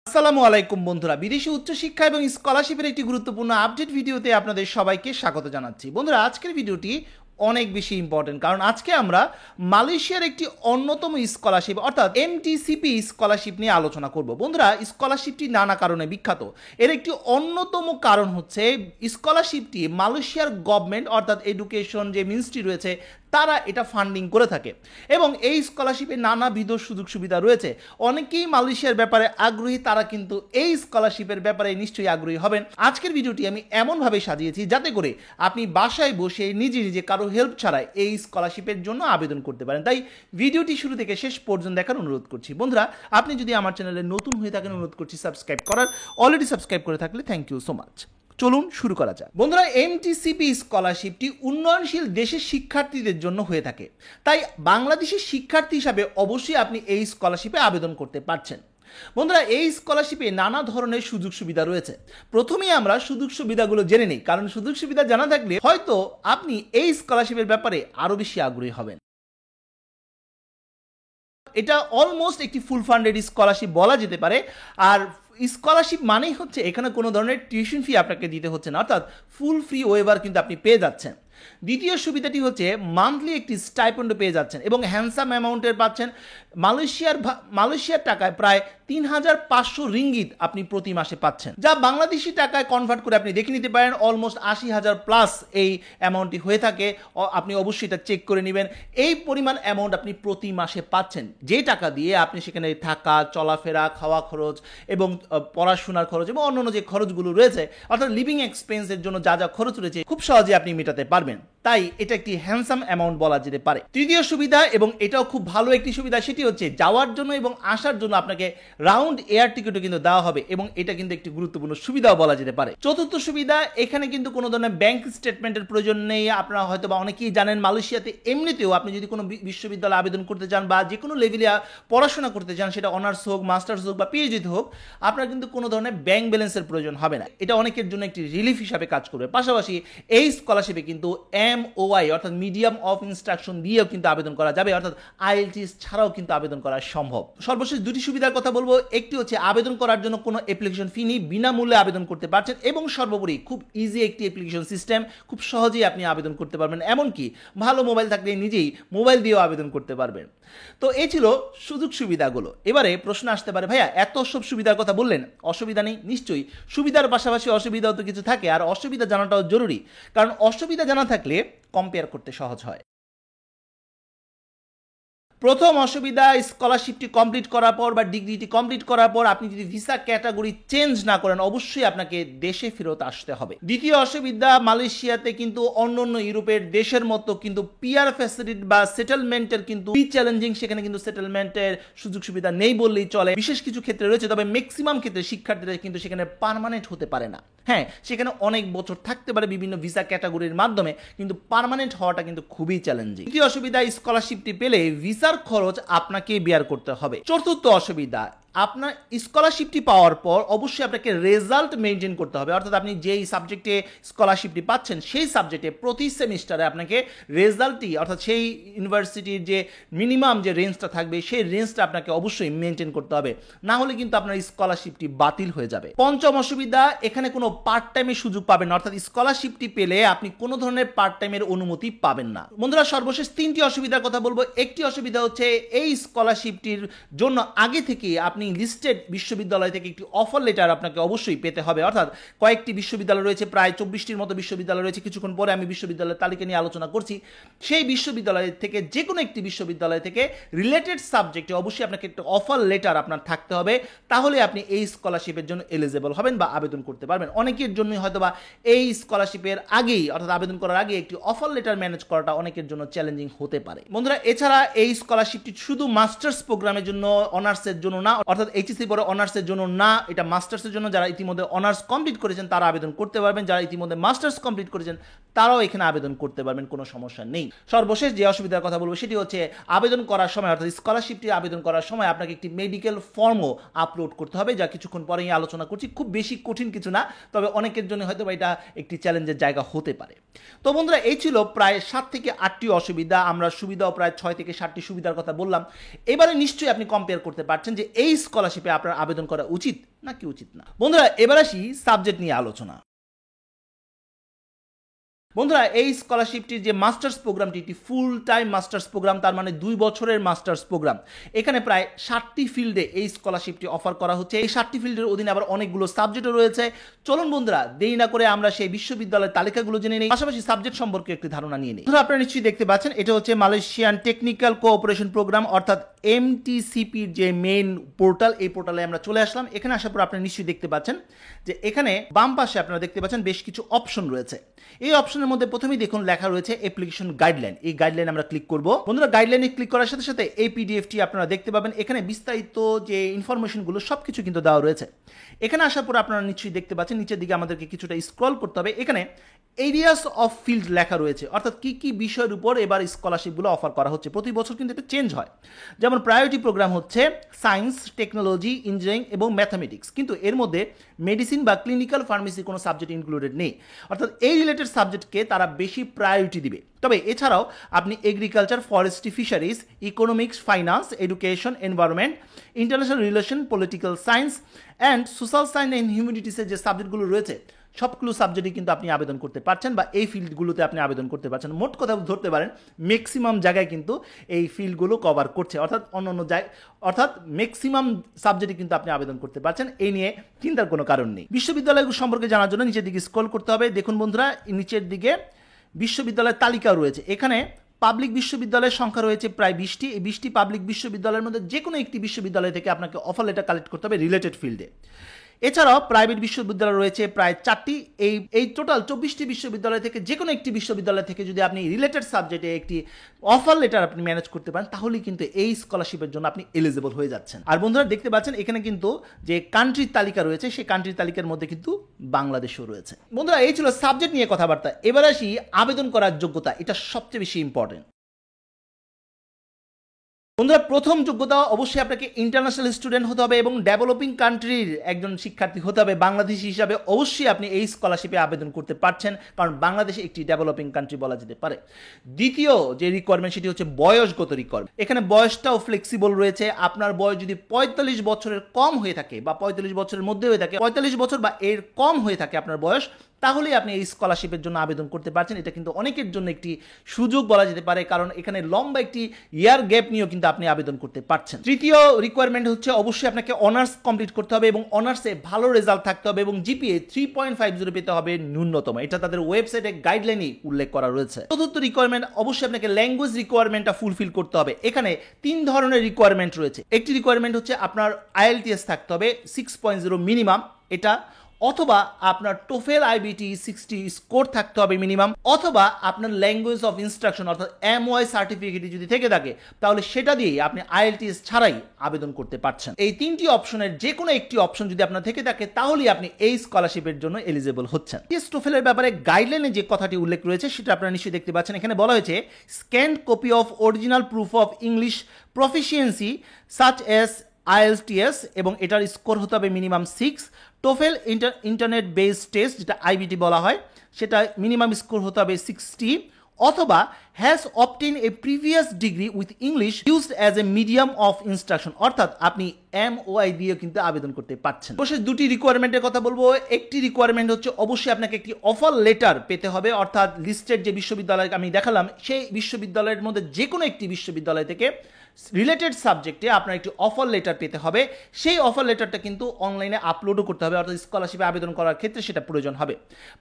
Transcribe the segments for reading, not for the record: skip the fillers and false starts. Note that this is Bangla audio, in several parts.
আসসালামু আলাইকুম বন্ধুরা, বিদেশি উচ্চশিক্ষা এবং স্কলারশিপের একটি গুরুত্বপূর্ণ আপডেট ভিডিওতে আপনাদের সবাইকে স্বাগত জানাচ্ছি। বন্ধুরা, আজকের ভিডিওটি অনেক বেশি ইম্পর্টেন্ট, কারণ আজকে আমরা মালয়েশিয়ার একটি অন্যতম স্কলারশিপ অর্থাৎ এমটিসিপি স্কলারশিপ নিয়ে আলোচনা করব। বন্ধুরা, স্কলারশিপটি নানা কারণে বিখ্যাত। এর একটি অন্যতম কারণ হচ্ছে স্কলারশিপটি মালয়েশিয়ার গভর্নমেন্ট অর্থাৎ এডুকেশন যে মিনিস্ট্রি রয়েছে তারা এটা ফান্ডিং করে থাকে এবং এই স্কলারশিপে নানাবিধ সুযোগ সুবিধা রয়েছে। অনেকেই মালয়েশিয়ার ব্যাপারে আগ্রহী, তারা কিন্তু এই স্কলারশিপের ব্যাপারে নিশ্চয়ই আগ্রহী হবেন। আজকের ভিডিওটি আমি এমনভাবে সাজিয়েছি যাতে করে আপনি বাসায় বসে নিজে নিজে কারো হেল্প ছাড়াই এই স্কলারশিপের জন্য আবেদন করতে পারেন। তাই ভিডিওটি শুরু থেকে শেষ পর্যন্ত দেখার অনুরোধ করছি। বন্ধুরা, আপনি যদি আমার চ্যানেলে নতুন হয়ে থাকেন অনুরোধ করছি সাবস্ক্রাইব করার। অলরেডি সাবস্ক্রাইব করে থাকলে থ্যাংক ইউ সো মাচ। চলুন শুরু করা যাক। বন্ধুরা, এমটিসিপি স্কলারশিপটি উন্নয়নশীল দেশের শিক্ষার্থীদের জন্য হয়ে থাকে, তাই বাংলাদেশের শিক্ষার্থী হিসাবে অবশ্যই আপনি এই স্কলারশিপে আবেদন করতে পারছেন। বন্ধুরা, এই স্কলারশিপে নানা ধরনের সুযোগ সুবিধা রয়েছে। প্রথমেই আমরা সুযোগ সুবিধাগুলো জেনে নিই, কারণ সুযোগ সুবিধা জানা থাকলে হয়তো আপনি এই স্কলারশিপের ব্যাপারে আরও বেশি আগ্রহী হবেন। এটা অলমোস্ট একটি ফুল ফান্ডেড স্কলারশিপ বলা যেতে পারে। আর স্কলারশিপ মানেই হচ্ছে এখানে কোনো ধরনের টিউশন ফি আপনাকে দিতে হচ্ছে না, অর্থাৎ ফুল ফ্রি ওয়েভার কিন্তু আপনি পেয়ে যাচ্ছেন। দ্বিতীয় সুবিধাটি হচ্ছে মান্থলি একটি স্টাইপেন্ডও পেয়ে যাচ্ছেন এবং হ্যান্ডসাম অ্যামাউন্টের পাচ্ছেন। মালয়েশিয়ার টাকায় প্রায় ৩,৫০০ রিঙ্গিত আপনি প্রতি মাসে পাচ্ছেন, যা বাংলাদেশি টাকায় কনভার্ট করে আপনি দেখে নিতে পারেন। অলমোস্ট ৮০,০০০ প্লাস এই অ্যামাউন্টটি হয়ে থাকে। আপনি অবশ্যই এটা চেক করে নেবেন। এই পরিমাণ অ্যামাউন্ট আপনি প্রতি মাসে পাচ্ছেন, যে টাকা দিয়ে আপনি সেখানে থাকা, চলাফেরা, খাওয়া খরচ এবং পড়াশোনার খরচ এবং অন্যান্য যে খরচগুলো রয়েছে অর্থাৎ লিভিং এক্সপেন্সের জন্য যা যা খরচ রয়েছে খুব সহজে আপনি মেটাতে পারবেন। তাই এটা একটি হ্যান্ডসাম অ্যামাউন্ট বলা যেতে পারে। তৃতীয় সুবিধা, এবং এটাও খুব ভালো একটি সুবিধা, সেটি হচ্ছে যাওয়ার জন্য এবং আসার জন্য আপনাকে রাউন্ড এয়ার টিকিটও কিন্তু দেওয়া হবে এবং এটা কিন্তু একটি গুরুত্বপূর্ণ সুবিধাও বলা যেতে পারে। চতুর্থ সুবিধা, এখানে কিন্তু কোনো ধরনের ব্যাংক স্টেটমেন্টের প্রয়োজন নেই। আপনারা হয়তো বা অনেকেই জানেন মালয়েশিয়াতে এমনিতেও আপনি যদি কোনো বিশ্ববিদ্যালয়ে আবেদন করতে চান বা যে কোনো লেভেলে পড়াশোনা করতে চান, সেটা অনার্স হোক, মাস্টার্স হোক বা পিএইচডি হোক, আপনার কিন্তু কোনো ধরনের ব্যাংক ব্যালেন্সের প্রয়োজন হবে না। এটা অনেকের জন্য একটি রিলিফ হিসাবে কাজ করবে। পাশাপাশি এই স্কলারশিপে কিন্তু MOI অর্থাৎ মিডিয়াম অফ ইনস্ট্রাকশন দিয়েও কিন্তু আবেদন করা যাবে, অর্থাৎ IELTS ছাড়াও কিন্তু আবেদন করা সম্ভব। সর্বশেষ দুটি সুবিধার কথা বলবো। একটি হচ্ছে আবেদন করার জন্য কোনো অ্যাপ্লিকেশন ফি নেই, বিনামূল্যে আবেদন করতে পারছেন এবং সর্বোপরি খুব ইজি একটি অ্যাপ্লিকেশন সিস্টেম, খুব সহজেই আপনি আবেদন করতে পারবেন। এমনকি ভালো মোবাইল থাকলে নিজেই মোবাইল দিয়েও আবেদন করতে পারবেন। তো এই ছিল সুযোগ সুবিধাগুলো। এবারে প্রশ্ন আসতে পারে, ভাইয়া এত সব সুবিধার কথা বললেন, অসুবিধা নেই? নিশ্চয়ই সুবিধার পাশাপাশি অসুবিধাও তো কিছু থাকে, আর অসুবিধা জানাটাও জরুরি, কারণ অসুবিধা জানা থাকলে কম্পেয়ার করতে সহজ হয়। প্রথম অসুবিধা, স্কলারশিপটি কমপ্লিট করার পর বা ডিগ্রিটি কমপ্লিট করার পর আপনি যদি ভিসা ক্যাটাগরি চেঞ্জ না করেন, অবশ্যই আপনাকে দেশে ফেরত আসতে হবে। দ্বিতীয় অসুবিধা, মালয়েশিয়াতে কিন্তু অন্যান্য ইউরোপের দেশের মতো কিন্তু পিআর ফ্যাসিলিটি বা সেটেলমেন্টের কিন্তু চ্যালেঞ্জিং, সেখানে কিন্তু সেটেলমেন্টের সুযোগ সুবিধা নেই বললেই চলে। বিশেষ কিছু ক্ষেত্রে রয়েছে, তবে ম্যাক্সিমাম ক্ষেত্রে শিক্ষার্থীরা কিন্তু সেখানে পার্মানেন্ট হতে পারে না। হ্যাঁ, সেখানে অনেক বছর থাকতে পারে বিভিন্ন ভিসা ক্যাটাগরির মাধ্যমে, কিন্তু পার্মানেন্ট হওয়াটা কিন্তু খুবই চ্যালেঞ্জিং। তৃতীয় অসুবিধা, স্কলারশিপটি পেলে ভিসার খরচ আপনাকে বেয়ার করতে হবে। চতুর্থ অসুবিধা, আপনার স্কলারশিপটি পাওয়ার পর অবশ্যই আপনাকে রেজাল্ট মেনটেন করতে হবে, অর্থাৎ আপনি যেই সাবজেক্টে স্কলারশিপটি পাচ্ছেন সেই সাবজেক্টে প্রতি সেমিস্টারে আপনাকে রেজাল্টটি অর্থাৎ সেই ইউনিভার্সিটির যে মিনিমাম যে রেঞ্জটা থাকবে সেই রেঞ্জটা আপনাকে অবশ্যই মেনটেন করতে হবে, না হলে কিন্তু আপনার স্কলারশিপটি বাতিল হয়ে যাবে। পঞ্চম অসুবিধা, এখানে কোনো পার্ট টাইমের সুযোগ পাবেন না, অর্থাৎ স্কলারশিপটি পেলে আপনি কোনো ধরনের পার্ট টাইমের অনুমতি পাবেন না। বন্ধুরা, সর্বশেষ তিনটি অসুবিধার কথা বলবো। একটি অসুবিধা হচ্ছে এই স্কলারশিপটির জন্য আগে থেকে আপনি লিস্টেড বিশ্ববিদ্যালয় থেকে একটি অফার লেটার আপনাকে অবশ্যই পেতে হবে, অর্থাৎ কয়েকটি বিশ্ববিদ্যালয় রয়েছে, প্রায় 24টির মতো বিশ্ববিদ্যালয় রয়েছে। কিছুক্ষণ পরে আমি বিশ্ববিদ্যালয়ের তালিকা নিয়ে আলোচনা করছি। সেই বিশ্ববিদ্যালয় থেকে যে কোনো একটি বিশ্ববিদ্যালয় থেকে রিলেটেড সাবজেক্টে অবশ্যই আপনাকে একটা অফার লেটার আপনার থাকতে হবে, তাহলে আপনি এই স্কলারশিপের জন্য এলিজিবল হবেন বা আবেদন করতে পারবেন। অনেকের জন্য হয়তো বা এই স্কলারশিপের আগেই অর্থাৎ আবেদন করার আগে একটি অফার লেটার ম্যানেজ করাটা অনেকের জন্য চ্যালেঞ্জিং হতে পারে। বন্ধুরা, এছাড়া এই স্কলারশিপটি শুধু মাস্টার্স প্রোগ্রামের জন্য, অনার্সের জন্য না, অর্থাৎ এইচএসসি পরে অনার্সের জন্য না, এটা মাস্টার্সের জন্য। যারা ইতিমধ্যে অনার্স কমপ্লিট করেছেন তারা আবেদন করতে পারবেন, যারা ইতিমধ্যে মাস্টার্স কমপ্লিট করেছেন তারাও এখানে আবেদন করতে পারবেন, কোনো সমস্যা নেই। সর্বশেষ যে অসুবিধার কথা বলবো সেটি হচ্ছে আবেদন করার সময় অর্থাৎ স্কলারশিপটি আবেদন করার সময় আপনাকে একটি মেডিকেল ফর্মও আপলোড করতে হবে, যা কিছুক্ষণ পরেই আলোচনা করছি। খুব বেশি কঠিন কিছু না, তবে অনেকের জন্য হয়তো এটা একটি চ্যালেঞ্জের জায়গা হতে পারে। তো বন্ধুরা, এই ছিল প্রায় 7 থেকে 8টি অসুবিধা। আমরা সুবিধাও প্রায় 6 থেকে 7টি সুবিধার কথা বললাম। এবারে নিশ্চয়ই আপনি কম্পেয়ার করতে পারছেন যে এই স্কলারশিপে আপনার আবেদন করা উচিত নাকি উচিত না। বন্ধুরা এবার আসি সাবজেক্ট নিয়ে আলোচনা। বন্ধুরা এই স্কলারশিপটির যে মাস্টার্স প্রোগ্রামটি একটি ফুল টাইম মাস্টার্স প্রোগ্রাম, তার মানে 2 বছরের মাস্টার্স প্রোগ্রাম। এখানে প্রায় 60টি ফিল্ডে এই স্কলারশিপটি অফার করা হচ্ছে। এই 60টি ফিল্ডের অধীনে আবার অনেকগুলো সাবজেক্টও রয়েছে। চলুন বন্ধুরা দেরি না করে আমরা সেই বিশ্ববিদ্যালয়ের তালিকাগুলো জেনে নিই, পাশাপাশি সাবজেক্ট সম্পর্কে একটি ধারণা নিয়ে নিই। বন্ধুরা আপনারা নিশ্চয়ই দেখতে পাচ্ছেন এটা হচ্ছে মালয়েশিয়ান টেকনিক্যাল কোঅপারেশন প্রোগ্রাম অর্থাৎ MTCPর যে মেইন পোর্টাল, এই পোর্টালে আমরা চলে আসলাম। এখানে আসার পর আপনারা নিশ্চয়ই দেখতে পাচ্ছেন যে এখানে বাম পাশে আপনারা দেখতে পাচ্ছেন বেশ কিছু অপশন রয়েছে। এই অপশনের মধ্যে প্রথমেই দেখুন লেখা রয়েছে অ্যাপ্লিকেশন গাইডলাইন। এই গাইডলাইন আমরা ক্লিক করব। বন্ধুরা গাইডলাইনে ক্লিক করার সাথে সাথে এই পিডিএফটি আপনারা দেখতে পাবেন। এখানে বিস্তারিত যে ইনফরমেশনগুলো সবকিছু কিন্তু দেওয়া রয়েছে। এখানে আসার পর আপনারা নিশ্চয়ই দেখতে পাচ্ছেন নিচের দিকে আমাদেরকে কিছুটা স্ক্রল করতে হবে। এখানে এরিয়াস অফ ফিল্ড লেখা রয়েছে, অর্থাৎ কি কি বিষয়ের উপর এবার স্কলারশিপগুলো অফার করা হচ্ছে। প্রতি বছর কিন্তু এটা চেঞ্জ হয়। যেমন প্রায়োরিটি প্রোগ্রাম হচ্ছে সায়েন্স, টেকনোলজি, ইঞ্জিনিয়ারিং এবং ম্যাথামেটিক্স, কিন্তু এর মধ্যে মেডিসিন বা ক্লিনিক্যাল ফার্মেসি কোনো সাবজেক্ট ইনক্লুডেড নেই, অর্থাৎ এই রিলেটেড সাবজেক্টকে তারা বেশি প্রায়োরিটি দিবে। তবে এছাড়াও আপনি agriculture, forestry, fisheries, economics, finance, education, environment, international relation, political science and social science and হিউম্যানিটিসের যে সাবজেক্টগুলো রয়েছে সবগুলো সাবজেক্টে কিন্তু আপনি আবেদন করতে পারছেন বা এই ফিল্ডগুলোতে আপনি আবেদন করতে পারছেন। মোট কথা ধরতে পারেন ম্যাক্সিমাম জায়গায় কিন্তু এই ফিল্ডগুলো কভার করছে, অর্থাৎ অন্য জায়গায়, অর্থাৎ ম্যাক্সিমাম সাবজেক্টে কিন্তু আপনি আবেদন করতে পারছেন। এই নিয়ে চিন্তার কোনো কারণ নেই। বিশ্ববিদ্যালয়গুলো সম্পর্কে জানার জন্য নিচের দিকে স্ক্রল করতে হবে। দেখুন বন্ধুরা নিচের দিকে বিশ্ববিদ্যালয়ের তালিকা রয়েছে। এখানে পাবলিক বিশ্ববিদ্যালয়ের সংখ্যা রয়েছে প্রায় 20টি। এই 20টি পাবলিক বিশ্ববিদ্যালয়ের মধ্যে যে কোনো একটি বিশ্ববিদ্যালয় থেকে আপনাকে অফার লেটার কালেক্ট করতে হবে রিলেটেড ফিল্ডে। এছাড়াও প্রাইভেট বিশ্ববিদ্যালয় রয়েছে প্রায় 4টি। এই টোটাল 24টি বিশ্ববিদ্যালয় থেকে যে কোনো একটি বিশ্ববিদ্যালয় থেকে যদি আপনি রিলেটেড সাবজেক্টে একটি অফার লেটার আপনি ম্যানেজ করতে পারেন তাহলেই কিন্তু এই স্কলারশিপের জন্য আপনি এলিজিবল হয়ে যাচ্ছেন। আর বন্ধুরা দেখতে পাচ্ছেন এখানে কিন্তু যে কান্ট্রির তালিকা রয়েছে সেই কান্ট্রির তালিকার মধ্যে কিন্তু বাংলাদেশও রয়েছে। বন্ধুরা এই ছিল সাবজেক্ট নিয়ে কথাবার্তা। এবার আসি আবেদন করার যোগ্যতা, এটা সবচেয়ে বেশি ইম্পর্টেন্ট। বন্ধুরা প্রথম যোগ্যতা অবশ্যই আপনাকে ইন্টারন্যাশনাল স্টুডেন্ট হতে হবে এবং ডেভেলপিং কান্ট্রির একজন শিক্ষার্থী হতে হবে। বাংলাদেশি হিসাবে অবশ্যই আপনি এই স্কলারশিপে আবেদন করতে পারছেন, কারণ বাংলাদেশ একটি ডেভেলপিং কান্ট্রি বলা যেতে পারে। দ্বিতীয় যে রিকোয়ারমেন্ট সেটি হচ্ছে বয়সগত রিকোয়ারমেন্ট। এখানে বয়সটাও ফ্লেক্সিবল রয়েছে। আপনার বয়স যদি 45 বছরের কম হয়ে থাকে বা 45 বছরের মধ্যে হয়ে থাকে, 45 বছর বা এর কম হয়ে থাকে আপনার বয়স, তাহলেই আপনি এই স্কলারশিপের জন্য আবেদন করতে পারছেন। এটা কিন্তু অনেকের জন্য একটি সুযোগ বলা যেতে পারে, কারণ এখানে লম্বা একটি ইয়ার গ্যাপ নিয়েও কিন্তু আপনি আবেদন করতে পারছেন। তৃতীয় রিকোয়ারমেন্ট হচ্ছে অবশ্যই আপনাকে অনার্স কমপ্লিট করতে হবে এবং অনার্সে ভালো রেজাল্ট থাকতে হবে এবং জিপিএ 3.50 পেতে হবে ন্যূনতম। এটা তাদের ওয়েবসাইটে গাইডলাইনে উল্লেখ করা রয়েছে। চতুর্থ রিকোয়ারমেন্ট অবশ্যই আপনাকে ল্যাঙ্গুয়েজ রিকোয়ারমেন্টটা ফুলফিল করতে হবে। এখানে 3 ধরনের রিকোয়ারমেন্ট রয়েছে। একটি রিকোয়ারমেন্ট হচ্ছে আপনার IELTS থাকতে হবে 6.0 মিনিমাম, এটা, অথবা আপনার টোফেল IBT 60 স্কোর থাকতে হবে মিনিমাম, অথবা আপনার ল্যাঙ্গুয়েজ অফ ইনস্ট্রাকশন অর্থাৎ MOI সার্টিফিকেট যদি থেকে থাকে তাহলে সেটা দিয়েই আপনি IELTS ছাড়াই আবেদন করতে পারছেন। এই 3টি অপশনের যে কোনো একটি অপশন যদি আপনার থেকে থাকে তাহলেই আপনি এই স্কলারশিপের জন্য এলিজিবল হচ্ছেন। টোফেলের ব্যাপারে গাইডলাইনে যে কথাটি উল্লেখ রয়েছে সেটা আপনারা নিশ্চয়ই দেখতে পাচ্ছেন। এখানে বলা হয়েছে scanned copy of original proof of English proficiency such as IELTS এবং এটার স্কোর হতে হবে minimum 6। TOEFL internet based test যেটা IBT বলা হয় সেটা মিনিমাম স্কোর হতে হবে 60, অথবা has obtain A previous degree with English used as a medium of instruction, অর্থাৎ আপনি MOI দিয়ে কিন্তু আবেদন করতে পারছেন। অবশ্যই দুটি রিকোয়ারমেন্টের কথা বলবো। একটি রিকোয়ারমেন্ট হচ্ছে অবশ্যই আপনাকে একটি অফার লেটার পেতে হবে, অর্থাৎ লিস্টেড যে বিশ্ববিদ্যালয় আমি দেখালাম সেই বিশ্ববিদ্যালয়ের মধ্যে যে কোনো একটি বিশ্ববিদ্যালয় থেকে রিলেটেড সাবজেক্টে আপনার একটি অফার লেটার পেতে হবে। সেই অফার লেটারটা কিন্তু অনলাইনে আপলোডও করতে হবে, অর্থাৎ স্কলারশিপে আবেদন করার ক্ষেত্রে সেটা প্রয়োজন হবে।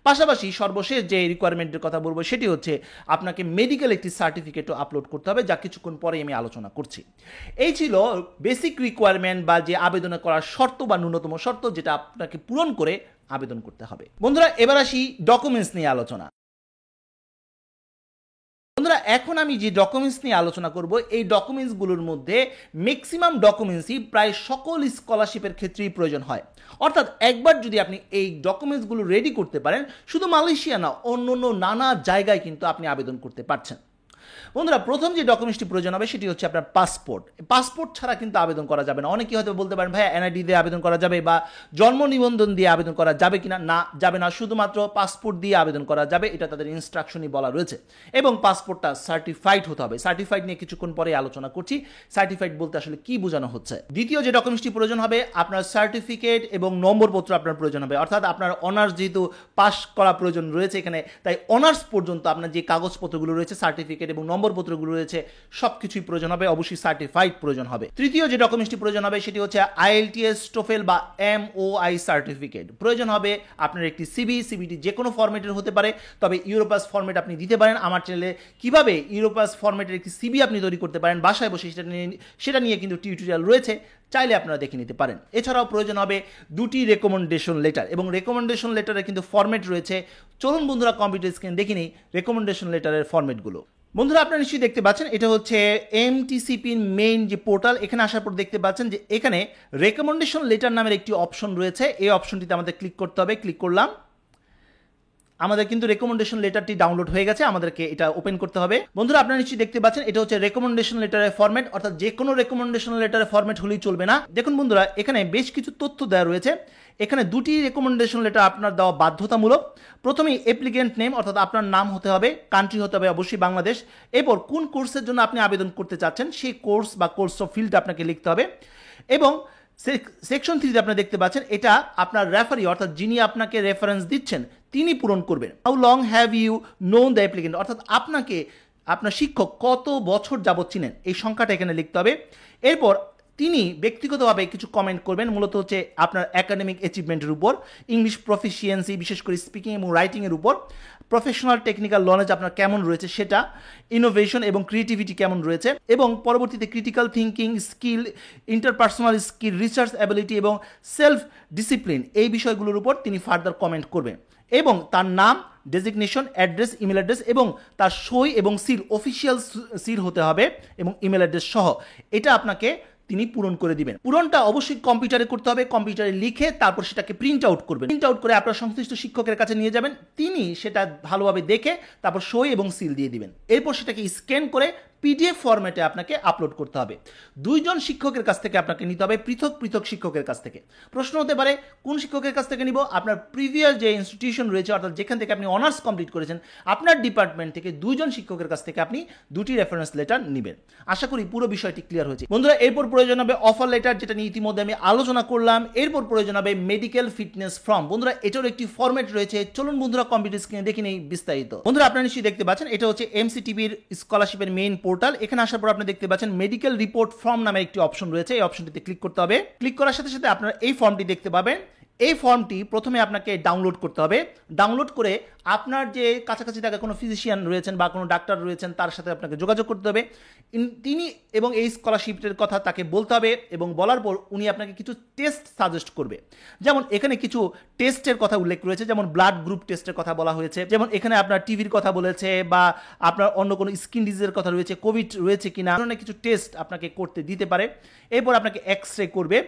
পাশাপাশি সর্বশেষ যে রিকোয়ারমেন্টের কথা বলবো সেটি হচ্ছে আপনাকে মেডিকেল একটি সার্টিফিকেটও আপলোড করতে হবে, যা কিছুক্ষণ পরে আমি আলোচনা করছি। এই ছিল বেসিক রিকোয়ারমেন্ট বা যে আবেদন করার শর্ত বা ন্যূনতম শর্ত যেটা আপনাকে পূরণ করে আবেদন করতে হবে। বন্ধুরা এবার আসি ডকুমেন্টস নিয়ে আলোচনা। বন্ধুরা এখন আমি যে ডকুমেন্টস নিয়ে আলোচনা করব এই ডকুমেন্টসগুলোর মধ্যে ম্যাক্সিমাম ডকুমেন্টসই প্রায় সকল স্কলারশিপের ক্ষেত্রেই প্রয়োজন হয়, অর্থাৎ একবার যদি আপনি এই ডকুমেন্টসগুলো রেডি করতে পারেন শুধু মালয়েশিয়া না অন্য নানা জায়গায় কিন্তু আপনি আবেদন করতে পারছেন। বন্ধুরা প্রথম যে ডকুমেন্টসটি প্রয়োজন হবে সেটি হচ্ছে আপনার পাসপোর্ট। পাসপোর্ট ছাড়া কিন্তু আবেদন করা যাবে না। অনেকেই হয়তো বলতে পারেন ভাই এনআইডি দিয়ে আবেদন করা যাবে বা জন্ম নিবন্ধন দিয়ে আবেদন করা যাবে কিনা, না যাবে না, শুধুমাত্র পাসপোর্ট দিয়ে আবেদন করা যাবে, এটা তাদের ইনস্ট্রাকশনই বলা রয়েছে। এবং পাসপোর্টটা সার্টিফাইড হতে হবে। সার্টিফাইড নিয়ে কিছুক্ষণ পরে আলোচনা করছি, সার্টিফাইড বলতে আসলে কি বোঝানো হচ্ছে। দ্বিতীয় যে ডকুমেন্টসটি প্রয়োজন হবে আপনার সার্টিফিকেট এবং নম্বরপত্র আপনার প্রয়োজন হবে, অর্থাৎ আপনার অনার্স যেহেতু পাস করা প্রয়োজন রয়েছে এখানে, তাই অনার্স পর্যন্ত আপনার যে কাগজপত্রগুলো রয়েছে, সার্টিফিকেট এবং নম্বরপত্রগুলো রয়েছে সব কিছুই প্রয়োজন হবে, অবশ্যই সার্টিফাইড প্রয়োজন হবে। তৃতীয় যে ডকুমেন্টসটি প্রয়োজন হবে সেটি হচ্ছে আইএলটিএস, টোফেল বা এমওআই সার্টিফিকেট প্রয়োজন হবে। আপনার একটি সিবিটি যে কোনো ফরম্যাটের হতে পারে, তবে ইউরোপাস ফরম্যাট আপনি দিতে পারেন। আমার চ্যানেলে কিভাবে ইউরোপাস ফরম্যাটের একটি সিবি আপনি তৈরি করতে পারেন বাসায় বসে সেটা নিয়ে কিন্তু টিউটোরিয়াল রয়েছে, চাইলে আপনারা দেখে নিতে পারেন। এছাড়াও প্রয়োজন হবে দুটি রেকমেন্ডেশন লেটার, এবং রেকমেন্ডেশন লেটারের কিন্তু ফরম্যাট রয়েছে। চলুন বন্ধুরা কম্পিউটার স্ক্রিন দেখে নিই রেকমেন্ডেশন লেটারের ফরম্যাটগুলো। বন্ধুরা আপনারা নিশ্চয়ই দেখতে পাচ্ছেন এটা হচ্ছে এমটিসিপির মেইন যে পোর্টাল। এখানে আসার পর দেখতে পাচ্ছেন যে এখানে রেকমেন্ডেশন লেটার নামের একটি অপশন রয়েছে। এই অপশনটিতে আমাদের ক্লিক করতে হবে। ক্লিক করলাম, আমাদের কিন্তু রেকমেন্ডেশন লেটারটি ডাউনলোড হয়ে গেছে, আমাদেরকে এটা ওপেন করতে হবে। বন্ধুরা আপনারা নিশ্চয়ই দেখতে পাচ্ছেন এটা হচ্ছে রেকমেন্ডেশন লেটারের ফরম্যাট, অর্থাৎ যে কোনো রেকমেন্ডেশন লেটারের ফরম্যাট হলেই চলবে না। দেখুন বন্ধুরা এখানে বেশ কিছু তথ্য দেওয়া রয়েছে। এখানে দুটি রেকমেন্ডেশন লেটার আপনার দেওয়া বাধ্যতামূলক। প্রথমেই অ্যাপ্লিকেন্ট নেম, অর্থাৎ আপনার নাম হতে হবে, কান্ট্রি হতে হবে অবশ্যই বাংলাদেশ, এরপর কোন কোর্সের জন্য আপনি আবেদন করতে চাচ্ছেন সেই কোর্স বা কোর্স অফ ফিল্ডটা আপনাকে লিখতে হবে। এবং সেকশন 3 আপনারা দেখতে পাচ্ছেন এটা আপনার রেফারি, অর্থাৎ যিনি আপনাকে রেফারেন্স দিচ্ছেন তিনি পূরণ করবেন। How long have you known the applicant, অর্থাৎ আপনাকে আপনার শিক্ষক কত বছর যাবত চিনেন, এই সংখ্যাটা এখানে লিখতে হবে। এরপর তিনি ব্যক্তিগতভাবে কিছু কমেন্ট করবেন, মূলত হচ্ছে আপনার একাডেমিক অ্যাচিভমেন্টের উপর, ইংলিশ প্রফিসিয়েন্সি বিশেষ করে স্পিকিং এবং রাইটিংয়ের উপর, প্রফেশনাল টেকনিক্যাল নলেজ আপনার কেমন রয়েছে সেটা, ইনোভেশন এবং ক্রিয়েটিভিটি কেমন রয়েছে, এবং পরবর্তীতে critical thinking skill, interpersonal skill, research ability এবং সেলফ ডিসিপ্লিন, এই বিষয়গুলোর উপর তিনি ফার্দার কমেন্ট করবেন। এবং তার নাম, ডেজিগনেশন, অ্যাড্রেস, ইমেল অ্যাড্রেস এবং তার সই এবং সিল, অফিসিয়াল সিল হতে হবে এবং ইমেল অ্যাড্রেস সহ, এটা আপনাকে তিনি পূরণ করে দিবেন। পূরণটা অবশ্যই কম্পিউটারে করতে হবে, কম্পিউটারে লিখে তারপর সেটাকে প্রিন্ট আউট করবেন। প্রিন্ট আউট করে আপনার সংশ্লিষ্ট শিক্ষকের কাছে নিয়ে যাবেন, তিনি সেটা ভালোভাবে দেখে তারপর সই এবং সিল দিয়ে দিবেন। এরপর সেটাকে স্ক্যান করে পিডিএফ ফরম্যাটে আপনাকে আপলোড করতে হবে। দুইজন শিক্ষকের কাছ থেকে আপনাকে নিতে হবে, পৃথক পৃথক শিক্ষকের কাছ থেকে। প্রশ্ন হতে পারে কোন শিক্ষকের কাছ থেকে নিব? আপনার প্রিভিয়াস যে ইনস্টিটিউশন রয়েছে, অর্থাৎ যেখান থেকে আপনি অনার্স কমপ্লিট করেছেন, আপনার ডিপার্টমেন্ট থেকে দুইজন শিক্ষকের কাছ থেকে আপনি দুটি রেফারেন্স লেটার নেবেন। আশা করি পুরো বিষয়টি ক্লিয়ার হয়েছে। বন্ধুরা এরপর প্রয়োজন হবে অফার লেটার, যেটা নিয়ে ইতিমধ্যে আমি আলোচনা করলাম। এরপর প্রয়োজন হবে মেডিকেল ফিটনেস ফর্ম। বন্ধুরা এটার একটি ফরম্যাট রয়েছে, চলুন বন্ধুরা কম্পিউটার স্ক্রিনে দেখে নেই বিস্তারিত। বন্ধুরা আপনারা নিশ্চয়ই দেখতে পাচ্ছেন এটা হচ্ছে এমসিটিভির স্কলারশিপের মেইন পোর্টাল। এখানে আসার পর আপনি দেখতে পাচ্ছেন মেডিকেল রিপোর্ট ফর্ম নামে একটি অপশন রয়েছে, এই অপশনটিতে ক্লিক করতে হবে। ক্লিক করার সাথে সাথে আপনারা এই ফর্মটি দেখতে পাবেন। এই ফর্মটি প্রথমে আপনাকে ডাউনলোড করতে হবে। ডাউনলোড করে আপনার যে কাছাকাছি থাকা কোনো ফিজিশিয়ান রয়েছেন বা কোনো ডাক্তার রয়েছেন তার সাথে আপনাকে যোগাযোগ করতে হবে। তিনি এবং এই স্কলারশিপের কথা তাকে বলতে হবে, এবং বলার পর উনি আপনাকে কিছু টেস্ট সাজেস্ট করবে। যেমন এখানে কিছু টেস্টের কথা উল্লেখ রয়েছে, যেমন ব্লাড গ্রুপ টেস্টের কথা বলা হয়েছে, যেমন এখানে আপনার টিভির কথা বলেছে, বা আপনার অন্য কোনো স্কিন ডিজিজের কথা রয়েছে, কোভিড রয়েছে কিনা, ধরনের কিছু টেস্ট আপনাকে করতে দিতে পারে। এরপর আপনাকে এক্স রে করবে।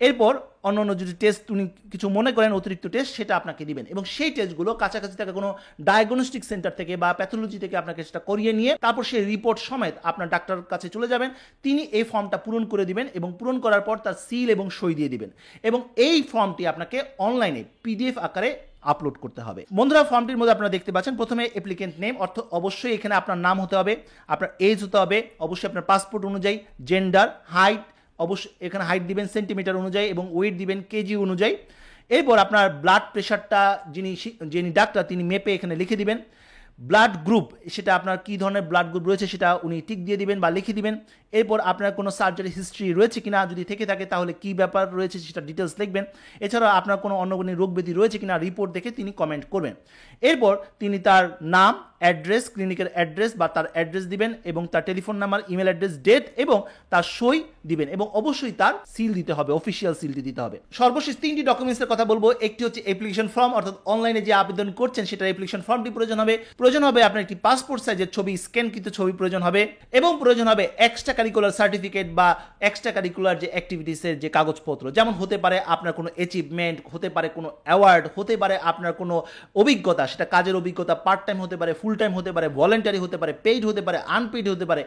এরপর অন্য যদি টেস্ট উনি কিছু মনে করেন অতিরিক্ত টেস্ট, সেটা আপনাকে দিবেন, এবং সেই টেস্টগুলো কাছাকাছি থাকা কোনো ডায়াগনস্টিক সেন্টার থেকে বা প্যাথোলজি থেকে আপনাকে সেটা করিয়ে নিয়ে তারপর সেই রিপোর্ট সমেত আপনার ডাক্তারের কাছে চলে যাবেন। তিনি এই ফর্মটা পূরণ করে দিবেন, এবং পূরণ করার পর তার সিল এবং সই দিয়ে দিবেন, এবং এই ফর্মটি আপনাকে অনলাইনে পিডিএফ আকারে আপলোড করতে হবে। বন্ধুরা ফর্মটির মধ্যে আপনারা দেখতে পাচ্ছেন প্রথমে অ্যাপ্লিকেন্ট নেম, অর্থ অবশ্যই এখানে আপনার নাম হতে হবে, আপনার এজ হতে হবে, অবশ্যই আপনার পাসপোর্ট অনুযায়ী, জেন্ডার, হাইট, অবশ্যই এখানে হাইট দিবেন সেন্টিমিটার অনুযায়ী এবং ওয়েট দিবেন কেজি অনুযায়ী। এরপর আপনার ব্লাড প্রেশারটা যিনি ডাক্তার তিনি মেপে এখানে লিখে দিবেন। ব্লাড গ্রুপ, সেটা আপনার কী ধরনের ব্লাড গ্রুপ রয়েছে সেটা উনি টিক দিয়ে দিবেন বা লিখে দিবেন। এরপর আপনার কোনো সার্জারি হিস্ট্রি রয়েছে কিনা, যদি থেকে থাকে তাহলে কী ব্যাপার রয়েছে সেটা ডিটেলস লিখবেন। এছাড়াও আপনার কোনো অন্য কোনো রোগ ব্যাধি রয়েছে কিনা রিপোর্ট দেখে তিনি কমেন্ট করবেন। এরপর তিনি তার নাম, অ্যাড্রেস, ক্লিনিকের অ্যাড্রেস বা তার অ্যাড্রেস দিবেন, এবং তার telephone number, email address, date এবং তার সই দিবেন, এবং অবশ্যই তার সিল দিতে হবে, অফিসিয়াল সিলটি দিতে হবে। সর্বশেষ 3টি ডকুমেন্টসের কথা বলবো। একটি হচ্ছে অ্যাপ্লিকেশন ফর্ম, অর্থাৎ অনলাইনে যে আবেদন করছেন সেটার অ্যাপ্লিকেশন ফর্মটি প্রয়োজন হবে। আপনার একটি পাসপোর্ট সাইজের ছবি, স্ক্যানকৃত ছবি প্রয়োজন হবে, এবং প্রয়োজন হবে এক্সট্রা কারিকুলার সার্টিফিকেট বা এক্সট্রা কারিকুলার যে অ্যাক্টিভিটিসের যে কাগজপত্র, যেমন হতে পারে আপনার কোনো অ্যাচিভমেন্ট, হতে পারে কোনো অ্যাওয়ার্ড, হতে পারে আপনার কোনো অভিজ্ঞতা, সেটা কাজের অভিজ্ঞতা পার্ট টাইম হতে পারে, ফুল টাইম হতে পারে, ভলেন্টারি হতে পারে, পেইড হতে পারে, আনপেইড হতে পারে,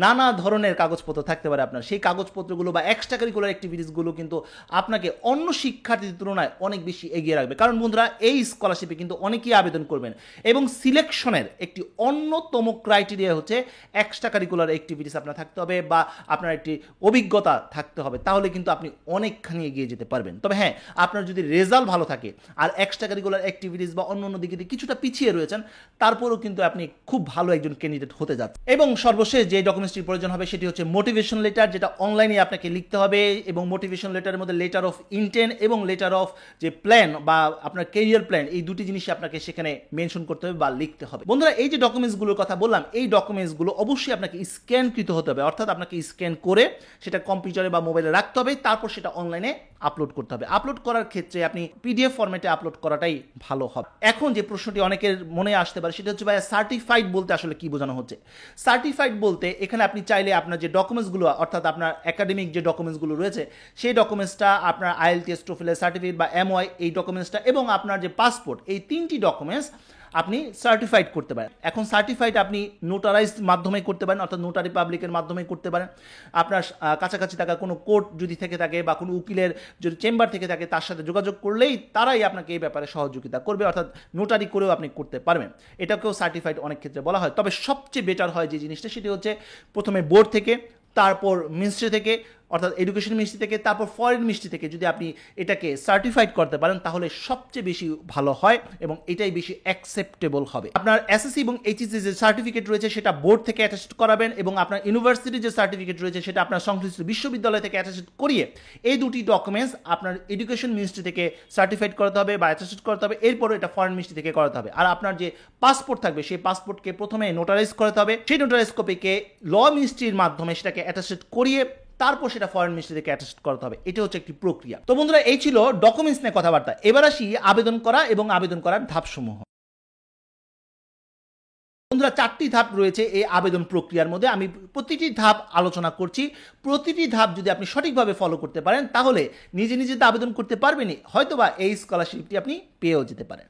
নানা ধরনের কাগজপত্র থাকতে পারে আপনার। সেই কাগজপত্রগুলো বা এক্সট্রা কারিকুলার অ্যাক্টিভিটিসগুলো কিন্তু আপনাকে অন্য শিক্ষার্থীদের তুলনায় অনেক বেশি এগিয়ে রাখবে। কারণ বন্ধুরা, এই স্কলারশিপে কিন্তু অনেকেই আবেদন করবেন এবং সিলেকশনের একটি অন্যতম ক্রাইটেরিয়া হচ্ছে এক্সট্রা কারিকুলার অ্যাক্টিভিটিস আপনার থাকতে হবে বা আপনার একটি অভিজ্ঞতা থাকতে হবে, তাহলে কিন্তু আপনি অনেকখানি এগিয়ে যেতে পারবেন। তবে হ্যাঁ, আপনার যদি রেজাল্ট ভালো থাকে আর এক্সট্রা কারিকুলার অ্যাক্টিভিটিস বা অন্য অন্য দিকে কিছুটা পিছিয়ে রয়েছেন, তারপরেও কিন্তু আপনি খুব ভালো একজন ক্যান্ডিডেট হতে যাচ্ছেন। এবং সর্বশেষ যে ডকুমেন্টসটির প্রয়োজন হবে সেটি হচ্ছে মোটিভেশন লেটার, যেটা অনলাইনে আপনাকে লিখতে হবে। এবং মোটিভেশন লেটারের মধ্যে লেটার অফ ইন্টেন্ট এবং লেটার অফ যে প্ল্যান বা আপনার ক্যারিয়ার প্ল্যান, এই দুটি জিনিস আপনাকে সেখানে মেনশন করতে হবে বা লিখতে হবে। বন্ধুরা, এই যে ডকুমেন্টসগুলোর কথা বললাম, এই ডকুমেন্টসগুলো অবশ্যই আপনাকে স্ক্যানকৃত হতে হবে, অর্থাৎ আপনাকে স্ক্যান করে সেটা কম্পিউটারে বা মোবাইলে রাখতে হবে, তারপর সেটা অনলাইনে আপলোড করতে হবে। আপলোড করার ক্ষেত্রে আপনি পিডিএফ ফরম্যাটে আপলোড করাটাই ভালো হবে। এখন যে প্রশ্নটি অনেকের মনে আসতে পারে সেটা হচ্ছে, ভাই সার্টিফাইড বলতে আসলে কি বোঝানো হচ্ছে? সার্টিফাইড বলতে এখানে আপনি চাইলে আপনার যে ডকুমেন্টসগুলো, অর্থাৎ আপনার একাডেমিক যে ডকুমেন্টসগুলো রয়েছে, সেই ডকুমেন্টসটা, আপনার আইএলটিএস, টোফেলের সার্টিফিকেট বা এমওয়াই এই ডকুমেন্টসটা এবং আপনার যে পাসপোর্ট, এই তিনটি ডকুমেন্টস আপনি সার্টিফাইড করতে পারেন। এখন সার্টিফাইড আপনি নোটারাইজড মাধ্যমে করতে পারেন, অর্থাৎ নোটারি পাবলিকের মাধ্যমে করতে পারেন। আপনার কাছাকাছি থাকা কোনো কোর্ট যদি থেকে থাকে বা কোনো উকিলের যদি চেম্বার থেকে থাকে, তার সাথে যোগাযোগ করলেই তারাই আপনাকে এই ব্যাপারে সহযোগিতা করবে, অর্থাৎ নোটারি করেও আপনি করতে পারবেন। এটাকেও সার্টিফাইড অনেক ক্ষেত্রে বলা হয়। তবে সবচেয়ে বেটার হয় যে জিনিসটা, সেটি হচ্ছে প্রথমে বোর্ড থেকে, তারপর মিনিস্ট্রি থেকে, অর্থাৎ এডুকেশন মিনিস্ট্রি থেকে, তারপর ফরেন মিনিস্ট্রি থেকে যদি আপনি এটাকে সার্টিফাইড করতে পারেন, তাহলে সবচেয়ে বেশি ভালো হয় এবং এটাই বেশি অ্যাকসেপ্টেবল হবে। আপনার এসএসসি এবং এইচএসসি যে সার্টিফিকেট রয়েছে সেটা বোর্ড থেকে অ্যাটাস্ট করাবেন, এবং আপনার ইউনিভার্সিটির যে সার্টিফিকেট রয়েছে সেটা আপনার সংশ্লিষ্ট বিশ্ববিদ্যালয় থেকে অ্যাটাস্ট করিয়ে এই দুটি ডকুমেন্টস আপনার এডুকেশন মিনিস্ট্রি থেকে সার্টিফাইড করাতে হবে বা অ্যাটাস্ট করতে হবে। এরপরে এটা ফরেন মিনিস্ট্রি থেকে করাতে হবে। আর আপনার যে পাসপোর্ট থাকবে, সেই পাসপোর্টকে প্রথমে নোটারাইজ করাতে হবে, সেই নোটারাইজ কপিকে ল মিনিস্ট্রির মাধ্যমে সেটাকে অ্যাটাস্ট করিয়ে তারপর সেটা ফরেন মিনিস্ট্রি থেকে অ্যাটাস্ট করতে হবে। এটা হচ্ছে একটি প্রক্রিয়া। তো বন্ধুরা, এই ছিল ডকুমেন্টস নিয়ে কথাবার্তা। এবার আসি আবেদন করা এবং আবেদন করার ধাপসমূহ। বন্ধুরা, 4টি ধাপ রয়েছে এই আবেদন প্রক্রিয়ার মধ্যে। আমি প্রতিটি ধাপ আলোচনা করছি। প্রতিটি ধাপ যদি আপনি সঠিকভাবে ফলো করতে পারেন, তাহলে নিজে নিজে তো আবেদন করতে পারবেনই, হয়তোবা এই স্কলারশিপটি আপনি পেয়েও যেতে পারেন।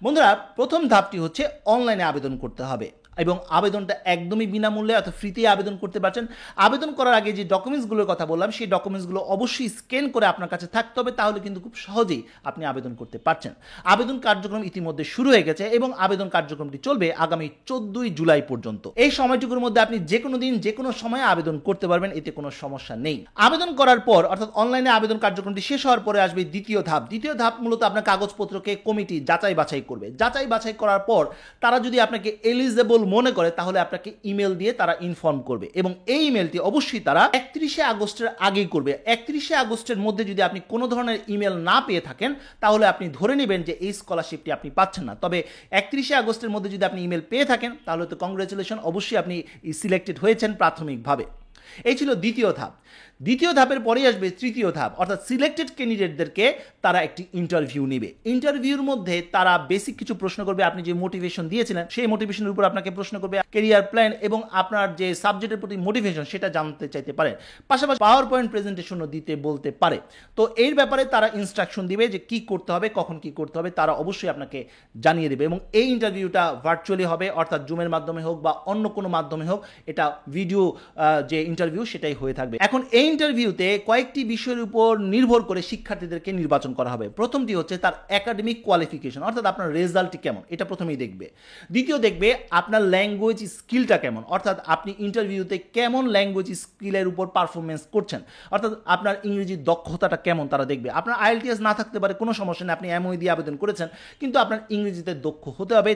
বন্ধুরা, প্রথম ধাপটি হচ্ছে অনলাইনে আবেদন করতে হবে এবং আবেদনটা একদমই বিনামূল্যে, অর্থাৎ ফ্রিতেই আবেদন করতে পারছেন। আবেদন করার আগে যে ডকুমেন্টসগুলোর কথা বললাম, সেই ডকুমেন্টসগুলো অবশ্যই স্ক্যান করে আপনার কাছে থাকতে হবে, তাহলে কিন্তু খুব সহজেই আপনি আবেদন করতে পারছেন। আবেদন কার্যক্রম ইতিমধ্যে শুরু হয়ে গেছে এবং আবেদন কার্যক্রমটি চলবে আগামী 14ই জুলাই পর্যন্ত। এই সময়টুকুর মধ্যে আপনি যে কোনো দিন যে কোনো সময়ে আবেদন করতে পারবেন, এতে কোনো সমস্যা নেই। আবেদন করার পর, অর্থাৎ অনলাইনে আবেদন কার্যক্রমটি শেষ হওয়ার পরে আসবে দ্বিতীয় ধাপ। দ্বিতীয় ধাপ মূলত আপনার কাগজপত্রকে কমিটি যাচাই বাছাই করবে। যাচাই বাছাই করার পর তারা যদি আপনাকে এলিজেবল মনে করে, তাহলে আপনাকে ইমেল দিয়ে তারা ইনফর্ম করবে এবং এই ইমেলটি অবশ্যই তারা 31শে আগস্টের আগেই করবে। 31শে আগস্টের মধ্যে যদি আপনি কোনো ধরনের ইমেল না পেয়ে থাকেন, তাহলে আপনি ধরে নেবেন যে এই স্কলারশিপটি আপনি পাচ্ছেন না। তবে 31শে আগস্টের মধ্যে যদি আপনি ইমেল পেয়ে থাকেন, তাহলে তো কংগ্রেচুলেশন, অবশ্যই আপনি সিলেক্টেড হয়েছেন প্রাথমিকভাবে। এই ছিল দ্বিতীয় ধাপ। দ্বিতীয় ধাপের পরেই আসবে তৃতীয় ধাপ, অর্থাৎ সিলেক্টেড ক্যান্ডিডেটদেরকে তারা একটি ইন্টারভিউ নেবে। ইন্টারভিউর মধ্যে তারা বেসিক কিছু প্রশ্ন করবে। আপনি যে মোটিভেশন দিয়েছিলেন, সেই মোটিভেশনের উপর আপনাকে প্রশ্ন করবে, ক্যারিয়ার প্ল্যান এবং আপনার যে সাবজেক্টের প্রতি মোটিভেশন সেটা জানতে চাইতে পারেন। পাশাপাশি পাওয়ার পয়েন্ট প্রেজেন্টেশনও দিতে বলতে পারে। তো এর ব্যাপারে তারা ইনস্ট্রাকশন দিবে যে কি করতে হবে, কখন কি করতে হবে, তারা অবশ্যই আপনাকে জানিয়ে দেবে। এবং এই ইন্টারভিউটা ভার্চুয়ালি হবে, অর্থাৎ জুমের মাধ্যমে হোক বা অন্য কোনো মাধ্যমে হোক, এটা ভিডিও যে ইন্টারভিউ সেটাই হয়ে থাকবে। এখন এই ইন্টারভিউতে কয়েকটি বিষয়ের উপর নির্ভর করে শিক্ষার্থীদেরকে নির্বাচন করা হবে। প্রথমটি হচ্ছে তার একাডেমিক কোয়ালিফিকেশন, অর্থাৎ আপনার রেজাল্টটি কেমন, এটা প্রথমেই দেখবে। দ্বিতীয় দেখবে আপনার ল্যাঙ্গুয়েজ স্কিলটা কেমন, অর্থাৎ আপনি ইন্টারভিউতে কেমন ল্যাঙ্গুয়েজ স্কিলের উপর পারফরমেন্স করছেন, অর্থাৎ আপনার ইংরেজির দক্ষতাটা কেমন তারা দেখবে। আপনার আইএলটিএস না থাকতে পারে, কোনো সমস্যা নেই, আপনি এমওই দিয়ে আবেদন করেছেন, কিন্তু আপনার ইংরেজিতে দক্ষ হতে হবে,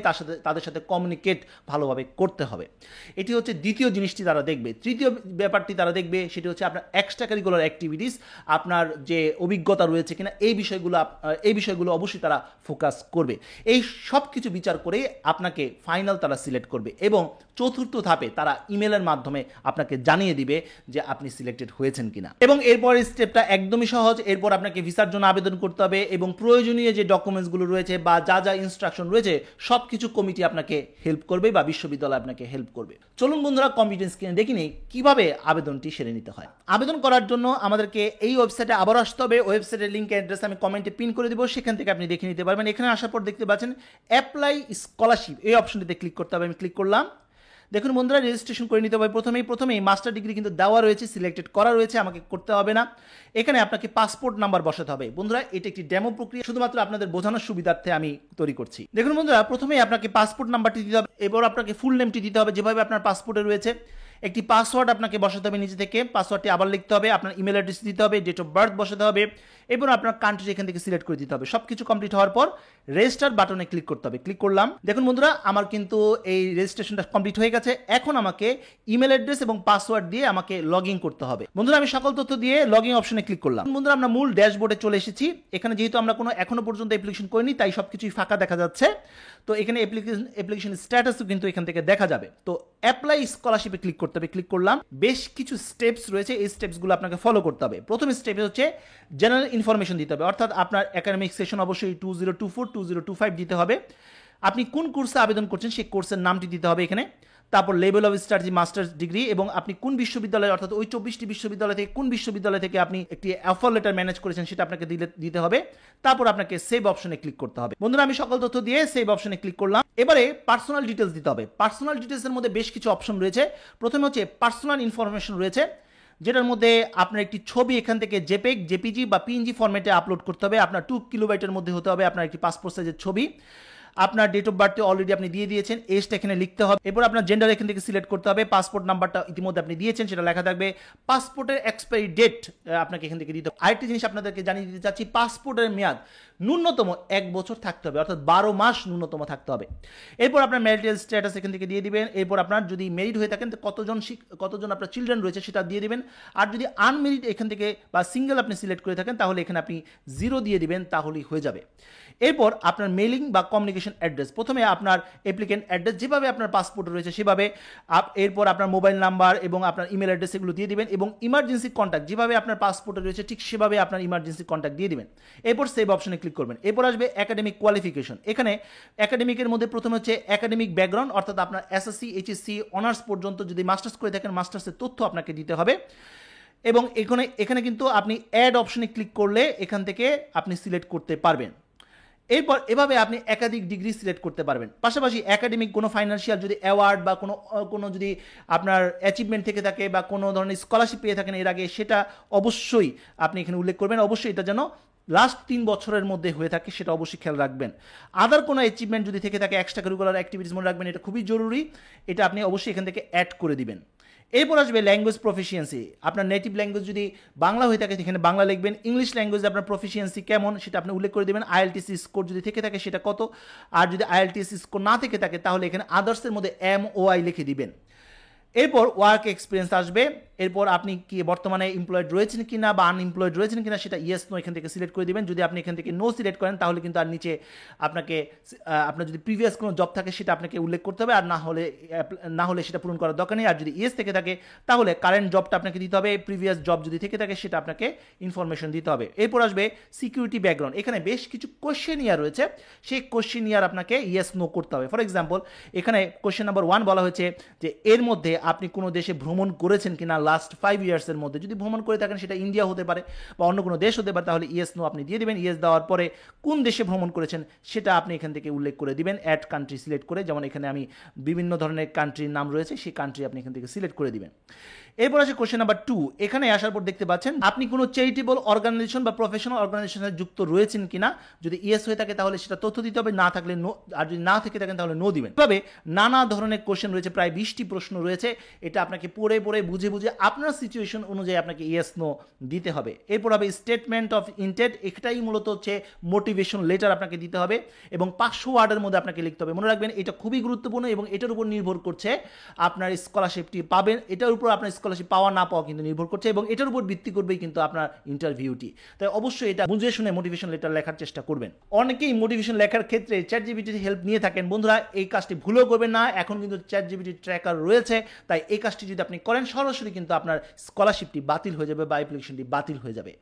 তাদের সাথে কমিউনিকেট ভালোভাবে করতে হবে। এটি হচ্ছে দ্বিতীয় জিনিসটি তারা দেখবে। তৃতীয় ব্যাপারটি তারা দেখবে, সেটি হচ্ছে আপনার এক্সট্রা কারিকুলার অ্যাক্টিভিটিস, আপনার যে অভিজ্ঞতা রয়েছে কিনা এই বিষয়গুলো অবশ্যই তারা ফোকাস করবে। এই সব কিছু বিচার করে আপনাকে ফাইনাল তারা সিলেক্ট করবে এবং চতুর্থ ধাপে তারা ইমেলের মাধ্যমে আপনাকে জানিয়ে দিবে যে আপনি সিলেক্টেড হয়েছেন কিনা। এবং এরপর স্টেপটা একদমই সহজ। এরপর আপনাকে ভিসার জন্য আবেদন করতে হবে এবং প্রয়োজনীয় যে ডকুমেন্টসগুলো রয়েছে বা যা যা ইনস্ট্রাকশন রয়েছে সব কিছু কমিটি আপনাকে হেল্প করবে বা বিশ্ববিদ্যালয় আপনাকে হেল্প করবে। চলুন বন্ধুরা, কম্পিটেন্স স্ক্রিনে দেখি নেই কীভাবে আবেদনটি সেরে নিতে হয়। আবেদন করার জন্য আমাদেরকে এই ওয়েবসাইটে আবার আসতে হবে। ওয়েবসাইটের লিঙ্ক অ্যাড্রেস আমি কমেন্টে পিন করে দেবো, সেখান থেকে আপনি দেখে নিতে পারবেন। এখানে আসার পর দেখতে পাচ্ছেন অ্যাপ্লাই স্কলারশিপ, এই অপশনটিতে ক্লিক করতে হবে। আমি ক্লিক করলাম। দেখুন বন্ধুরা, রেজিস্ট্রেশন করে নিতে হবে। প্রথমেই মাস্টার ডিগ্রি কিন্তু দেওয়া রয়েছে, সিলেক্টেড করা রয়েছে, আমাকে করতে হবে না। এখানে আপনাকে পাসপোর্ট নাম্বার বসাতে হবে। বন্ধুরা, এটা একটি ডেমো প্রক্রিয়া, শুধুমাত্র আপনাদের বোঝানোর সুবিধার্থে আমি তৈরি করছি। দেখুন বন্ধুরা, প্রথমেই আপনাকে পাসপোর্ট নাম্বারটি দিতে হবে, এবার আপনাকে ফুল নেমটি দিতে হবে যেভাবে আপনার পাসপোর্টে রয়েছে। একটি পাসওয়ার্ড আপনাকে বসাতে হবে নিচে থেকে, পাসওয়ার্ডটি আবার লিখতে হবে, আপনার ইমেল অ্যাড্রেস দিতে হবে, ডেট অফ বার্থ বসাতে হবে, এবার আপনার কান্ট্রি এখান থেকে সিলেক্ট করে দিতে হবে। সব কিছু কমপ্লিট হওয়ার পর রেজিস্টার বাটনে ক্লিক করতে হবে। ক্লিক করলাম। দেখুন বন্ধুরা, আমার কিন্তু এই রেজিস্ট্রেশনটা কমপ্লিট হয়ে গেছে। এখন আমাকে ইমেল অ্যাড্রেস এবং পাসওয়ার্ড দিয়ে আমাকে লগ ইন করতে হবে। বন্ধুরা, আমি সকল তথ্য দিয়ে লগ ইন অপশনে ক্লিক করলাম। বন্ধুরা, আমরা মূল ড্যাশবোর্ডে চলে এসেছি। এখানে যেহেতু আমরা কোনো এখনো পর্যন্ত অ্যাপ্লিকেশন করিনি, তাই সবকিছুই ফাঁকা দেখা যাচ্ছে। তো এখানে অ্যাপ্লিকেশন স্ট্যাটাসও কিন্তু এখান থেকে দেখা যাবে। তো অ্যাপ্লাই স্কলারশিপে ক্লিক করতে হবে। ক্লিক করলাম। বেশ কিছু স্টেপস রয়েছে, এই স্টেপসগুলো আপনাকে ফলো করতে হবে। প্রথম স্টেপ হচ্ছে জেনারেল ইনফরমেশন দিতে হবে, অর্থাৎ আপনার একাডেমিক সেশন অবশ্যই 2024 2025 দিতে হবে। আপনি কোন কোর্সে আবেদন করছেন সেই কোর্সের নামটি দিতে হবে এখানে। তারপর level of study masters degree এবং আপনি কোন বিশ্ববিদ্যালয়, অর্থাৎ ওই 24টি বিশ্ববিদ্যালয় থেকে কোন বিশ্ববিদ্যালয় থেকে আপনি একটি অফার লেটার ম্যানেজ করেছেন সেটা আপনাকে দিতে হবে। তারপর আপনাকে সেভ অপশনে ক্লিক করতে হবে। বন্ধুরা, আমি সকল তথ্য দিয়ে সেভ অপশনে ক্লিক করলাম। এবারে পার্সোনাল ডিটেলস দিতে হবে। পার্সোনাল ডিটেলসের মধ্যে বেশ কিছু অপশন রয়েছে। প্রথমে হচ্ছে পার্সোনাল ইনফরমেশন রয়েছে, যেটার মধ্যে আপনার একটি ছবি এখান থেকে জেপেগ, জেপিজি বা পিএনজি ফরম্যাটে আপলোড করতে হবে। আপনার 2 কিলোবাইটের মধ্যে হতে হবে আপনার একটি পাসপোর্ট সাইজের ছবি। আপনার ডেট অফ বার্থে অলরেডি আপনি দিয়ে দিয়েছেন, এজটা এখানে লিখতে হবে। এরপর আপনার জেন্ডার এখান থেকে সিলেক্ট করতে হবে। পাসপোর্ট নাম্বারটা ইতিমধ্যে আপনি দিয়েছেন, সেটা লেখা থাকবে। পাসপোর্টের এক্সপায়ারি ডেট আপনাকে এখান থেকে দিতে হবে। আরেকটি জিনিস আপনাদেরকে জানিয়ে দিতে চাচ্ছি, পাসপোর্টের মেয়াদ ন্যূনতম 1 বছর থাকতে হবে, অর্থাৎ 12 মাস ন্যূনতম থাকতে হবে। এরপর আপনার ম্যারিটাল স্ট্যাটাস এখান থেকে দিয়ে দিবেন। এরপর আপনার যদি মেরিড হয়ে থাকেন কতজন আপনার চিলড্রেন রয়েছে সেটা দিয়ে দিবেন। আর যদি আনমেরিড এখান থেকে বা সিঙ্গেল আপনি সিলেক্ট করে থাকেন তাহলে এখানে আপনি 0 দিয়ে দিবেন, তাহলেই হয়ে যাবে। এরপর আপনার মেইলিং বা কমিউনিকেশন অ্যাড্রেস, প্রথমে আপনার অ্যাপ্লিকেন্ট অ্যাড্রেস যেভাবে আপনার পাসপোর্টে রয়েছে সেভাবে, এরপর আপনার মোবাইল নাম্বার এবং আপনার ইমেল অ্যাড্রেস এগুলো দিয়ে দিবেন এবং ইমার্জেন্সি কন্ট্যাক্ট যেভাবে আপনার পাসপোর্টে রয়েছে ঠিক সেভাবে আপনার ইমার্জেন্সি কন্ট্যাক্ট দিয়ে দিবেন। এরপর সেভ অপশনে ক্লিক করবেন। এরপর আসবে একাডেমিক কোয়ালিফিকেশন। এখানে একাডেমিকের মধ্যে প্রথমে হচ্ছে একাডেমিক ব্যাকগ্রাউন্ড, অর্থাৎ আপনার এসএসসি, এইচএসসি, অনার্স পর্যন্ত যদি মাস্টার্স করে থাকেন মাস্টার্সের তথ্য আপনাকে দিতে হবে। এবং এখানে কিন্তু আপনি অ্যাড অপশনে ক্লিক করলে এখান থেকে আপনি সিলেক্ট করতে পারবেন। এরপর এভাবে আপনি একাধিক ডিগ্রি সিলেক্ট করতে পারবেন। পাশাপাশি একাডেমিক কোনো ফাইন্যান্সিয়াল যদি অ্যাওয়ার্ড বা কোনো যদি আপনার অ্যাচিভমেন্ট থেকে থাকে বা কোনো ধরনের স্কলারশিপ পেয়ে থাকেন এর আগে, সেটা অবশ্যই আপনি এখানে উল্লেখ করবেন। অবশ্যই এটা যেন লাস্ট 3 বছরের মধ্যে হয়ে থাকে, সেটা অবশ্যই খেয়াল রাখবেন। আদার কোনো অ্যাচিভমেন্ট যদি থেকে থাকে, এক্সট্রা কারিকুলার অ্যাক্টিভিটিস মনে রাখবেন, এটা খুবই জরুরি। এটা আপনি অবশ্যই এখান থেকে অ্যাড করে দিবেন। এরপর আসবে ল্যাঙ্গুয়েজ প্রফিসিয়েন্সি। আপনার নেটিভ ল্যাঙ্গুয়েজ যদি বাংলা হয়ে থাকে সেখানে বাংলা লিখবেন। ইংলিশ ল্যাঙ্গুয়েজে আপনার প্রফিসিয়েন্সি কেমন সেটা আপনি উল্লেখ করে দেবেন। আইএলটিএস স্কোর যদি থেকে থাকে সেটা কত, আর যদি আইএলটিএস স্কোর না থেকে থাকে তাহলে এখানে আদার্সের মধ্যে MOI লিখে দিবেন। এরপর ওয়ার্ক এক্সপিরিয়েন্স আসবে। এরপর আপনি কি বর্তমানে এমপ্লয়েড রয়েছেন কিনা বা আনএমপ্লয়েড রয়েছেন কিনা সেটা ইয়েস নো এখান থেকে সিলেক্ট করে দিবেন। যদি আপনি এখান থেকে নো সিলেক্ট করেন তাহলে কিন্তু আর নিচে আপনার যদি প্রিভিয়াস কোনো জব থাকে সেটা আপনাকে উল্লেখ করতে হবে, আর না হলে সেটা পূরণ করার দরকার নেই। আর যদি ইয়েস থেকে থাকে তাহলে কারেন্ট জবটা আপনাকে দিতে হবে, প্রিভিয়াস জব যদি থেকে থাকে সেটা আপনাকে ইনফরমেশন দিতে হবে। এরপর আসবে সিকিউরিটি ব্যাকগ্রাউন্ড। এখানে বেশ কিছু কোশ্চেনিয়ার রয়েছে, সেই কোশ্চেনিয়ার আপনাকে ইয়েস নো করতে হবে। ফর এক্সাম্পল, এখানে কোশ্চেন নাম্বার 1 বলা হয়েছে যে এর মধ্যে আপনি কোনো দেশে ভ্রমণ করেছেন কিনা লাস্ট 5 ইয়ার্সের মধ্যে। যদি ভ্রমণ করে থাকেন সেটা ইন্ডিয়া হতে পারে বা অন্য কোনো দেশ হতে পারে, তাহলে ইয়েস নো আপনি দিয়ে দিবেন। ইয়েস দেওয়ার পরে কোন দেশে ভ্রমণ করেছেন সেটা আপনি এখান থেকে উল্লেখ করে দিবেন, অ্যাড কান্ট্রি সিলেক্ট করে। যেমন এখানে আমি বিভিন্ন ধরনের কান্ট্রির নাম রয়েছে, সেই কান্ট্রি আপনি এখান থেকে সিলেক্ট করে দিবেন। এরপর আসে কোশ্চেন নাম্বার 2। এখানে আসার পর দেখতে পাচ্ছেন আপনি কোনো চ্যারিটেবল অর্গানাইজেশন বা প্রফেশনাল অর্গানাইজেশনে যুক্ত রয়েছেন কিনা। যদি ইয়েস হয়ে থাকে তাহলে সেটা তথ্য দিতে হবে, না থাকলে নো, আর যদি না থেকে থাকেন তাহলে নো দিবেন। তবে নানা ধরনের কোশ্চেন রয়েছে, প্রায় 20টি প্রশ্ন রয়েছে। এটা আপনাকে পড়ে বুঝে আপনার সিচুয়েশন অনুযায়ী আপনাকে ইয়েস নো দিতে হবে। এরপর হবে স্টেটমেন্ট অফ ইন্টেন্ট। এটাই মূলত হচ্ছে মোটিভেশন লেটার আপনাকে দিতে হবে এবং 500 ওয়ার্ডের মধ্যে আপনাকে লিখতে হবে। মনে রাখবেন এটা খুবই গুরুত্বপূর্ণ এবং এটার উপর নির্ভর করছে আপনার স্কলারশিপটি পাবেন, এটার উপর আপনার স্কলারশিপ পাওয়া না পাওয়া কিন্তু নির্ভর করছে, এবং এটার উপর ভিত্তি করবেই কিন্তু আপনার ইন্টারভিউটি। তাই অবশ্যই এটা বুঝে শুনে মোটিভেশন লেটার লেখার চেষ্টা করবেন। অনেকেই মোটিভেশন লেখার ক্ষেত্রে চ্যাটজিপিটির হেল্প নিয়ে থাকেন। বন্ধুরা, এই কাজটি ভুলেও করবেন না। এখন কিন্তু চ্যাটজিপিটি ট্র্যাকার রয়েছে, তাই এই কাজটি যদি আপনি করেন সরাসরি কিন্তু আপনার স্কলারশিপটি বাতিল হয়ে যাবে বা অ্যাপ্লিকেশনটি বাতিল হয়ে যাবে।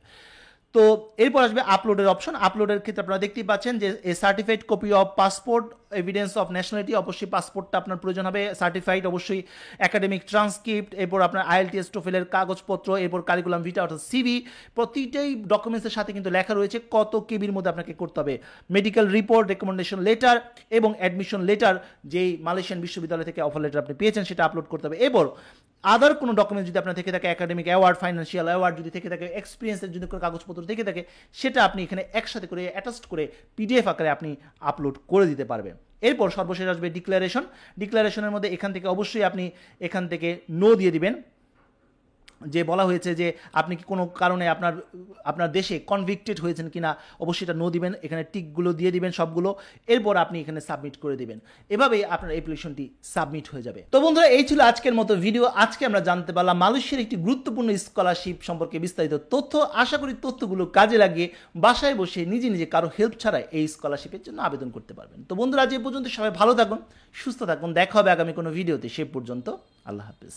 তো এরপর আসবে আপলোডের অপশন। আপলোডের ক্ষেত্রে আপনারা দেখতেই পাচ্ছেন যে এ certified copy of passport, evidence of nationality, অবশ্যই পাসপোর্টটা আপনার প্রয়োজন হবে সার্টিফাইড, অবশ্যই একাডেমিক ট্রান্সক্রিপ্ট, এরপর আপনার আইএলটিএস টোফেলের কাগজপত্র, এরপর কারিকুলাম ভিটা অর্থাৎ সিভি, প্রতিটাই ডকুমেন্টসের সাথে কিন্তু লেখা রয়েছে কত কেবির মধ্যে আপনাকে করতে হবে। মেডিকেল রিপোর্ট, রেকমেন্ডেশন লেটার এবং অ্যাডমিশন লেটার, যেই মালয়েশিয়ান বিশ্ববিদ্যালয় থেকে অফার লেটার আপনি পেয়েছেন সেটা আপলোড করতে হবে। এরপর আদার কোনো ডকুমেন্ট যদি আপনার থেকে থাকে, একাডেমিক অ্যাওয়ার্ড, ফাইন্যান্সিয়াল অ্যাওয়ার্ড যদি থেকে থাকে, এক্সপিরিয়েন্সের যদি কোনো কাগজপত্র থেকে থাকে, সেটা আপনি এখানে একসাথে করে অ্যাটাচড করে পিডিএফ আকারে আপনি আপলোড করে দিতে পারবেন। এরপর সর্বশেষ আসবে ডিক্লারেশন। ডিক্লারেশনের মধ্যে এখান থেকে অবশ্যই আপনি এখান থেকে নো দিয়ে দিবেন, যে বলা হয়েছে যে আপনি কি কোনো কারণে আপনার দেশে কনভিক্টেড হয়েছেন কিনা, অবশ্যই এটা নো দিবেন, এখানে টিকগুলো দিয়ে দিবেন সবগুলো। এরপর আপনি এখানে সাবমিট করে দিবেন। এভাবেই আপনার অ্যাপ্লিকেশনটি সাবমিট হয়ে যাবে। তো বন্ধুরা, এই ছিল আজকের মতো ভিডিও। আজকে আমরা জানতে পারলাম মালয়েশিয়ার একটি গুরুত্বপূর্ণ স্কলারশিপ সম্পর্কে বিস্তারিত তথ্য। আশা করি তথ্যগুলো কাজে লাগিয়ে বাসায় বসে নিজে নিজে কারো হেল্প ছাড়াই এই স্কলারশিপের জন্য আবেদন করতে পারবেন। তো বন্ধুরা, আজ এই পর্যন্ত, সবাই ভালো থাকুন, সুস্থ থাকুন। দেখা হবে আগামী কোনো ভিডিওতে। সে পর্যন্ত আল্লাহ হাফেজ।